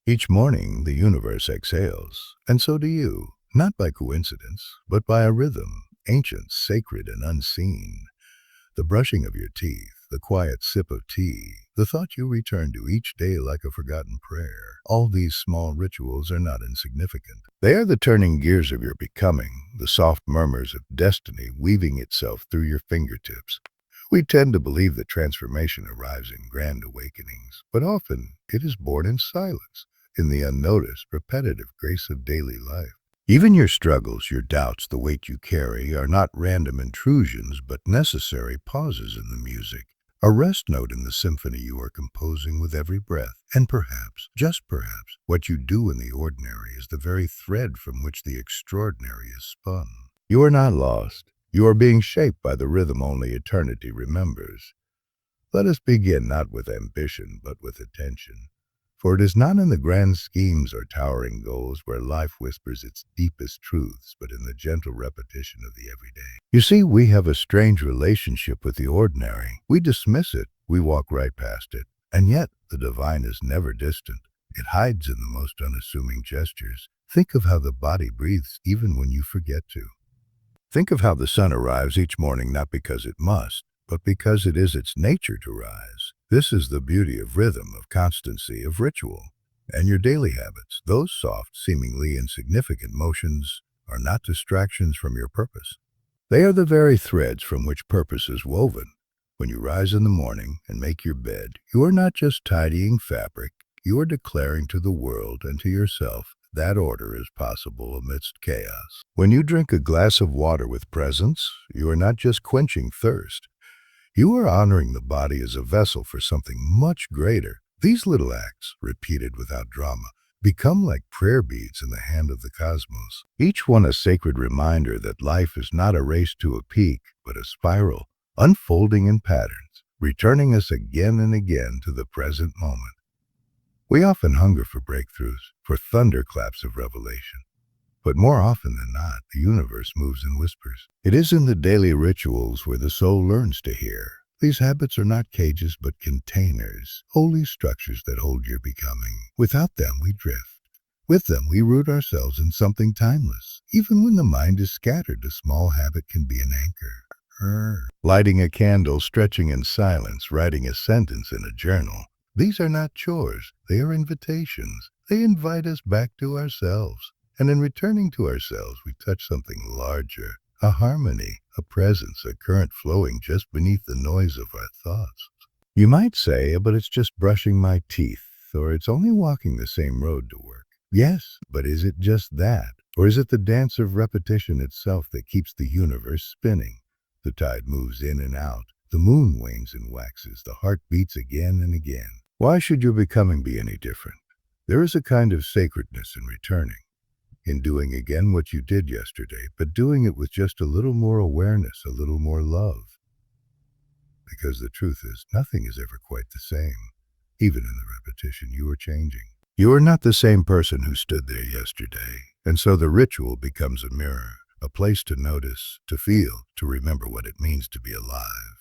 Each morning, the universe exhales, and so do you, not by coincidence, but by a rhythm, ancient, sacred, and unseen. The brushing of your teeth, the quiet sip of tea, the thought you return to each day like a forgotten prayer. All these small rituals are not insignificant. They are the turning gears of your becoming, the soft murmurs of destiny weaving itself through your fingertips. We tend to believe that transformation arrives in grand awakenings, but often it is born in silence, in the unnoticed, repetitive grace of daily life. Even your struggles, your doubts, the weight you carry are not random intrusions, but necessary pauses in the music, a rest note in the symphony you are composing with every breath. And perhaps, just perhaps, what you do in the ordinary is the very thread from which the extraordinary is spun. You are not lost. You are being shaped by the rhythm only eternity remembers. Let us begin not with ambition, but with attention. For it is not in the grand schemes or towering goals where life whispers its deepest truths, but in the gentle repetition of the everyday. You see, we have a strange relationship with the ordinary. We dismiss it, we walk right past it. And yet, the divine is never distant. It hides in the most unassuming gestures. Think of how the body breathes even when you forget to. Think of how the sun arrives each morning not because it must, but because it is its nature to rise. This is the beauty of rhythm, of constancy, of ritual. And your daily habits, those soft, seemingly insignificant motions, are not distractions from your purpose. They are the very threads from which purpose is woven. When you rise in the morning and make your bed, you are not just tidying fabric, you are declaring to the world and to yourself that order is possible amidst chaos. When you drink a glass of water with presence, you are not just quenching thirst. You are honoring the body as a vessel for something much greater. These little acts, repeated without drama, become like prayer beads in the hand of the cosmos, each one a sacred reminder that life is not a race to a peak, but a spiral, unfolding in patterns, returning us again and again to the present moment. We often hunger for breakthroughs, for thunderclaps of revelation. But more often than not, the universe moves in whispers. It is in the daily rituals where the soul learns to hear. These habits are not cages but containers, holy structures that hold your becoming. Without them, we drift. With them, we root ourselves in something timeless. Even when the mind is scattered, a small habit can be an anchor. Lighting a candle, stretching in silence, writing a sentence in a journal. These are not chores. They are invitations. They invite us back to ourselves. And in returning to ourselves, we touch something larger, a harmony, a presence, a current flowing just beneath the noise of our thoughts. You might say, but it's just brushing my teeth, or it's only walking the same road to work. Yes, but is it just that? Or is it the dance of repetition itself that keeps the universe spinning? The tide moves in and out, the moon wanes and waxes, the heart beats again and again. Why should your becoming be any different? There is a kind of sacredness in returning, in doing again what you did yesterday, but doing it with just a little more awareness, a little more love. Because the truth is, nothing is ever quite the same. Even in the repetition, you are changing. You are not the same person who stood there yesterday, and so the ritual becomes a mirror, a place to notice, to feel, to remember what it means to be alive.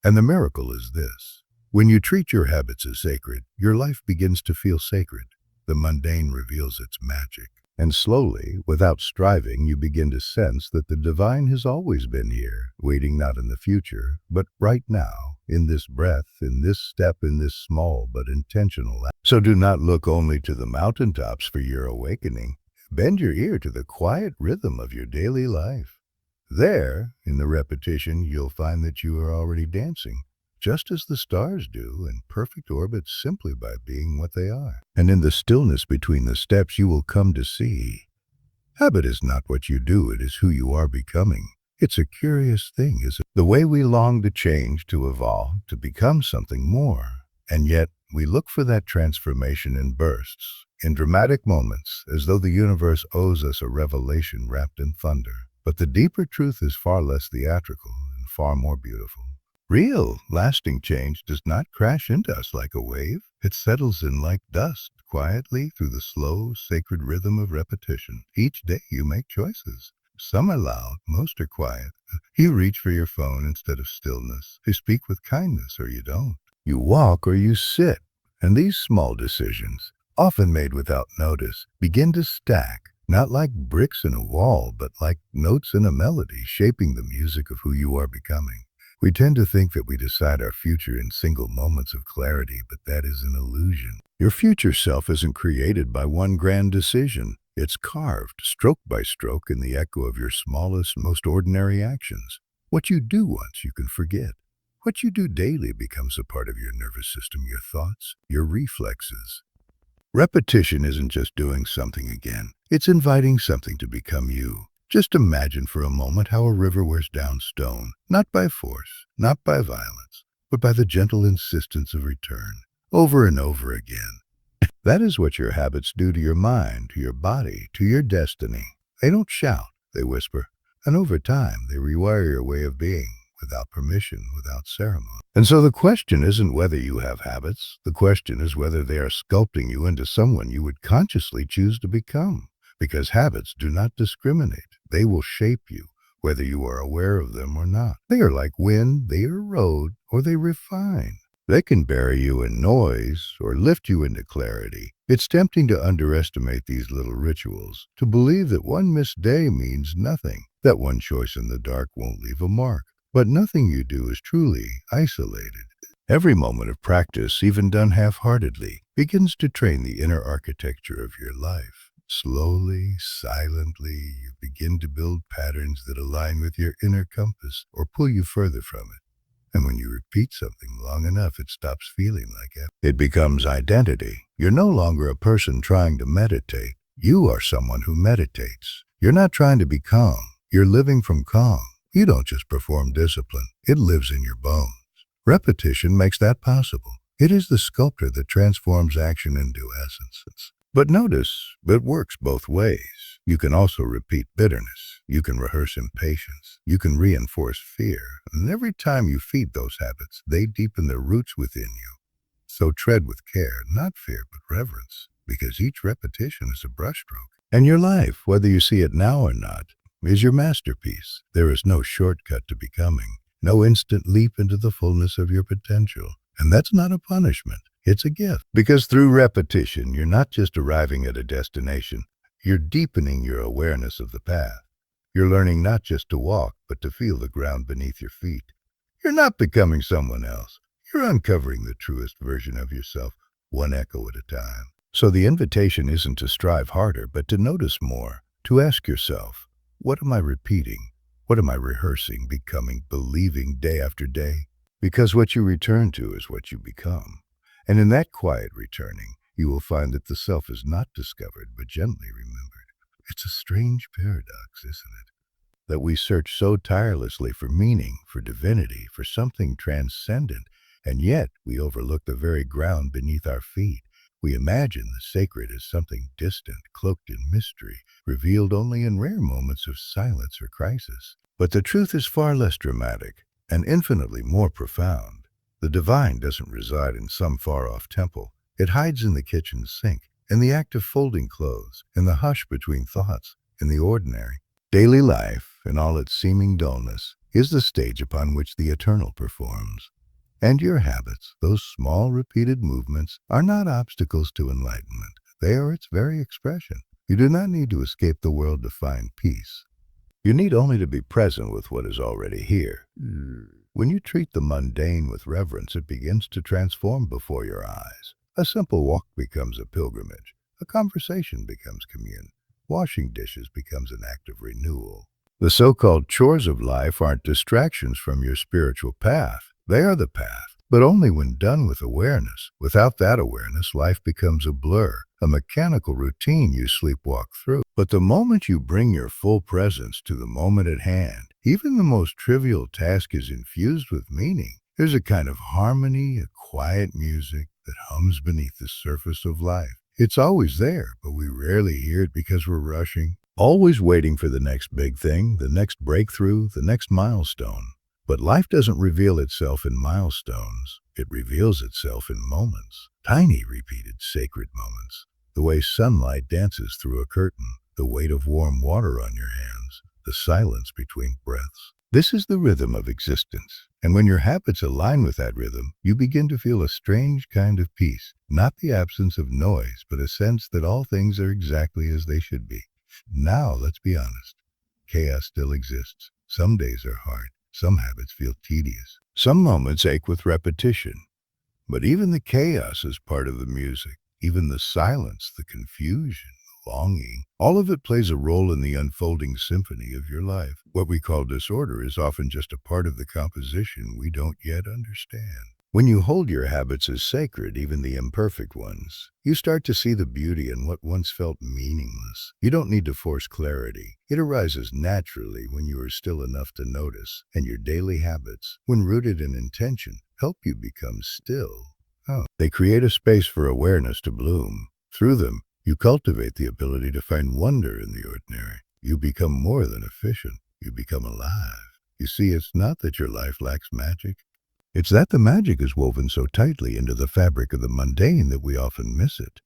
And the miracle is this. When you treat your habits as sacred, your life begins to feel sacred. The mundane reveals its magic. And slowly, without striving, you begin to sense that the divine has always been here, waiting not in the future, but right now, in this breath, in this step, in this small but intentional act. So do not look only to the mountaintops for your awakening. Bend your ear to the quiet rhythm of your daily life. There, in the repetition, you'll find that you are already dancing, just as the stars do, in perfect orbit simply by being what they are. And in the stillness between the steps you will come to see. Habit is not what you do, it is who you are becoming. It's a curious thing, isn't it? The way we long to change, to evolve, to become something more. And yet, we look for that transformation in bursts, in dramatic moments, as though the universe owes us a revelation wrapped in thunder. But the deeper truth is far less theatrical and far more beautiful. Real, lasting change does not crash into us like a wave. It settles in like dust, quietly through the slow, sacred rhythm of repetition. Each day you make choices. Some are loud, most are quiet. You reach for your phone instead of stillness. You speak with kindness or you don't. You walk or you sit. And these small decisions, often made without notice, begin to stack, not like bricks in a wall, but like notes in a melody, shaping the music of who you are becoming. We tend to think that we decide our future in single moments of clarity, but that is an illusion. Your future self isn't created by one grand decision. It's carved, stroke by stroke, in the echo of your smallest, most ordinary actions. What you do once, you can forget. What you do daily becomes a part of your nervous system, your thoughts, your reflexes. Repetition isn't just doing something again. It's inviting something to become you. Just imagine for a moment how a river wears down stone, not by force, not by violence, but by the gentle insistence of return, over and over again. That is what your habits do to your mind, to your body, to your destiny. They don't shout, they whisper, and over time they rewire your way of being, without permission, without ceremony. And so the question isn't whether you have habits. The question is whether they are sculpting you into someone you would consciously choose to become. Because habits do not discriminate. They will shape you, whether you are aware of them or not. They are like wind, they erode or they refine. They can bury you in noise or lift you into clarity. It's tempting to underestimate these little rituals, to believe that one missed day means nothing, that one choice in the dark won't leave a mark. But nothing you do is truly isolated. Every moment of practice, even done half-heartedly, begins to train the inner architecture of your life. Slowly, silently, you begin to build patterns that align with your inner compass or pull you further from it. And when you repeat something long enough, it stops feeling like it. It becomes identity. You're no longer a person trying to meditate. You are someone who meditates. You're not trying to be calm. You're living from calm. You don't just perform discipline. It lives in your bones. Repetition makes that possible. It is the sculptor that transforms action into essence. But notice, it works both ways. You can also repeat bitterness. You can rehearse impatience. You can reinforce fear. And every time you feed those habits, they deepen their roots within you. So tread with care, not fear, but reverence, because each repetition is a brushstroke. And your life, whether you see it now or not, is your masterpiece. There is no shortcut to becoming, no instant leap into the fullness of your potential. And that's not a punishment. It's a gift. Because through repetition, you're not just arriving at a destination. You're deepening your awareness of the path. You're learning not just to walk, but to feel the ground beneath your feet. You're not becoming someone else. You're uncovering the truest version of yourself, one echo at a time. So the invitation isn't to strive harder, but to notice more, to ask yourself, what am I repeating? What am I rehearsing, becoming, believing day after day? Because what you return to is what you become. And in that quiet returning, you will find that the self is not discovered, but gently remembered. It's a strange paradox, isn't it? That we search so tirelessly for meaning, for divinity, for something transcendent, and yet we overlook the very ground beneath our feet. We imagine the sacred as something distant, cloaked in mystery, revealed only in rare moments of silence or crisis. But the truth is far less dramatic and infinitely more profound. The divine doesn't reside in some far-off temple. It hides in the kitchen sink, in the act of folding clothes, in the hush between thoughts, in the ordinary. Daily life, in all its seeming dullness, is the stage upon which the eternal performs. And your habits, those small repeated movements, are not obstacles to enlightenment. They are its very expression. You do not need to escape the world to find peace. You need only to be present with what is already here. When you treat the mundane with reverence, it begins to transform before your eyes. A simple walk becomes a pilgrimage. A conversation becomes commune. Washing dishes becomes an act of renewal. The so-called chores of life aren't distractions from your spiritual path. They are the path, but only when done with awareness. Without that awareness, life becomes a blur, a mechanical routine you sleepwalk through. But the moment you bring your full presence to the moment at hand, even the most trivial task is infused with meaning. There's a kind of harmony, a quiet music that hums beneath the surface of life. It's always there, but we rarely hear it because we're rushing, always waiting for the next big thing, the next breakthrough, the next milestone. But life doesn't reveal itself in milestones. It reveals itself in moments, tiny repeated sacred moments. The way sunlight dances through a curtain, the weight of warm water on your hands, the silence between breaths. This is the rhythm of existence, And when your habits align with that rhythm, you begin to feel a strange kind of peace, not the absence of noise, but a sense that all things are exactly as they should be. Now, let's be honest. Chaos still exists. Some days are hard. Some habits feel tedious. Some moments ache with repetition. But even the chaos is part of the music. Even the silence, the confusion, the longing, all of it plays a role in the unfolding symphony of your life. What we call disorder is often just a part of the composition we don't yet understand. When you hold your habits as sacred, even the imperfect ones, you start to see the beauty in what once felt meaningless. You don't need to force clarity. It arises naturally when you are still enough to notice, and your daily habits, when rooted in intention, help you become still. They create a space for awareness to bloom. Through them, you cultivate the ability to find wonder in the ordinary. You become more than efficient. You become alive. You see, it's not that your life lacks magic. It's that the magic is woven so tightly into the fabric of the mundane that we often miss it.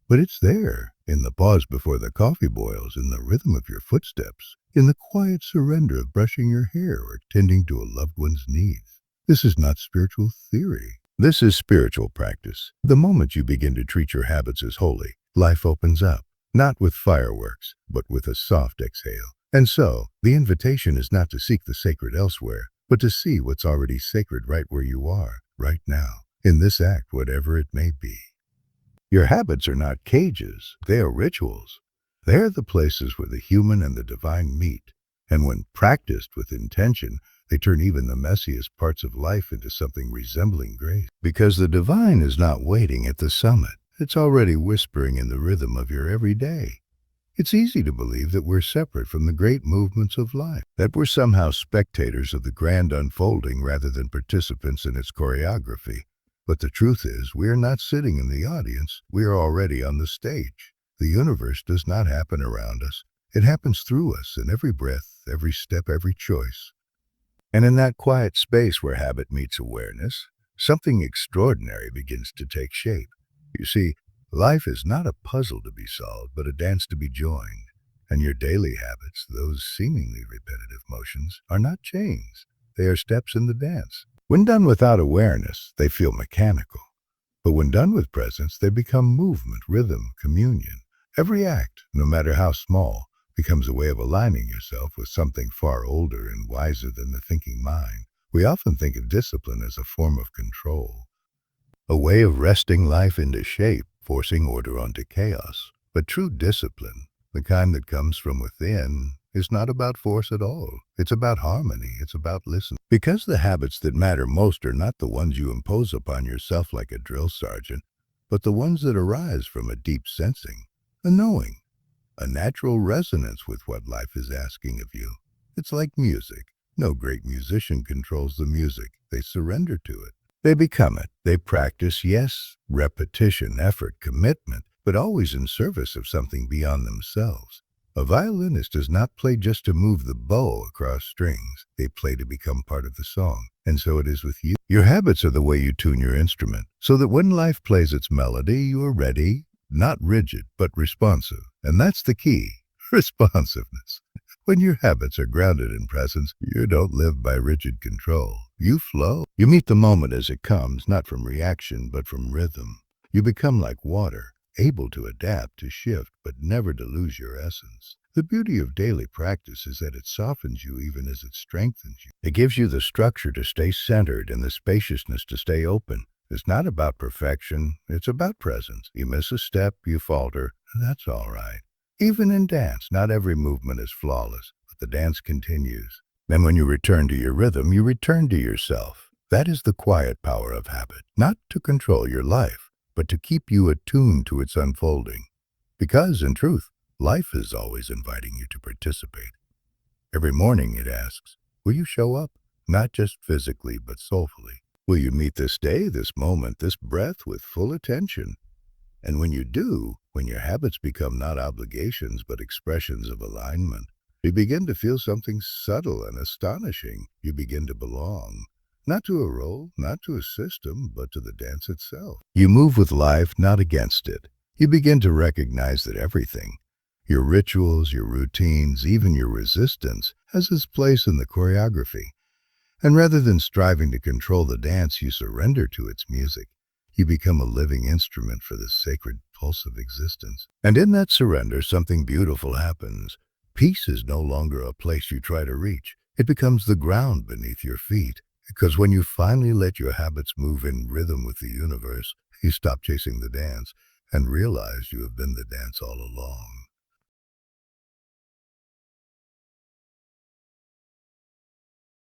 But it's there, in the pause before the coffee boils, in the rhythm of your footsteps, in the quiet surrender of brushing your hair or tending to a loved one's needs. This is not spiritual theory. This is spiritual practice. The moment you begin to treat your habits as holy, life opens up, not with fireworks, but with a soft exhale. And so, the invitation is not to seek the sacred elsewhere, but to see what's already sacred right where you are, right now, in this act, whatever it may be. Your habits are not cages, they are rituals. They are the places where the human and the divine meet, and when practiced with intention, they turn even the messiest parts of life into something resembling grace. Because the divine is not waiting at the summit, it's already whispering in the rhythm of your everyday. It's easy to believe that we're separate from the great movements of life, that we're somehow spectators of the grand unfolding rather than participants in its choreography. But the truth is, we are not sitting in the audience, we are already on the stage. The universe does not happen around us. It happens through us in every breath, every step, every choice. And in that quiet space where habit meets awareness, something extraordinary begins to take shape. You see, life is not a puzzle to be solved, but a dance to be joined. And your daily habits, those seemingly repetitive motions, are not chains. They are steps in the dance. When done without awareness, they feel mechanical. But when done with presence, they become movement, rhythm, communion. Every act, no matter how small, becomes a way of aligning yourself with something far older and wiser than the thinking mind. We often think of discipline as a form of control, a way of wresting life into shape, forcing order onto chaos. But true discipline, the kind that comes from within, is not about force at all. It's about harmony. It's about listening. Because the habits that matter most are not the ones you impose upon yourself like a drill sergeant, but the ones that arise from a deep sensing, a knowing, a natural resonance with what life is asking of you. It's like music. No great musician controls the music. They surrender to it. They become it. They practice, yes, repetition, effort, commitment, but always in service of something beyond themselves. A violinist does not play just to move the bow across strings. They play to become part of the song. And so it is with you. Your habits are the way you tune your instrument, so that when life plays its melody, you are ready, not rigid, but responsive. And that's the key, responsiveness. When your habits are grounded in presence, you don't live by rigid control. You flow. You meet the moment as it comes, not from reaction, but from rhythm. You become like water, able to adapt, to shift, but never to lose your essence. The beauty of daily practice is that it softens you even as it strengthens you. It gives you the structure to stay centered and the spaciousness to stay open. It's not about perfection, it's about presence. You miss a step, you falter, and that's all right. Even in dance, not every movement is flawless, but the dance continues. Then when you return to your rhythm, you return to yourself. That is the quiet power of habit, not to control your life, but to keep you attuned to its unfolding. Because, in truth, life is always inviting you to participate. Every morning it asks, will you show up? Not just physically, but soulfully. Will you meet this day, this moment, this breath with full attention? And when you do, when your habits become not obligations but expressions of alignment, you begin to feel something subtle and astonishing. You begin to belong, not to a role, not to a system, but to the dance itself. You move with life, not against it. You begin to recognize that everything, your rituals, your routines, even your resistance, has its place in the choreography. And rather than striving to control the dance, you surrender to its music. You become a living instrument for the sacred pulse of existence. And in that surrender, something beautiful happens. Peace is no longer a place you try to reach. It becomes the ground beneath your feet. Because when you finally let your habits move in rhythm with the universe, you stop chasing the dance and realize you have been the dance all along.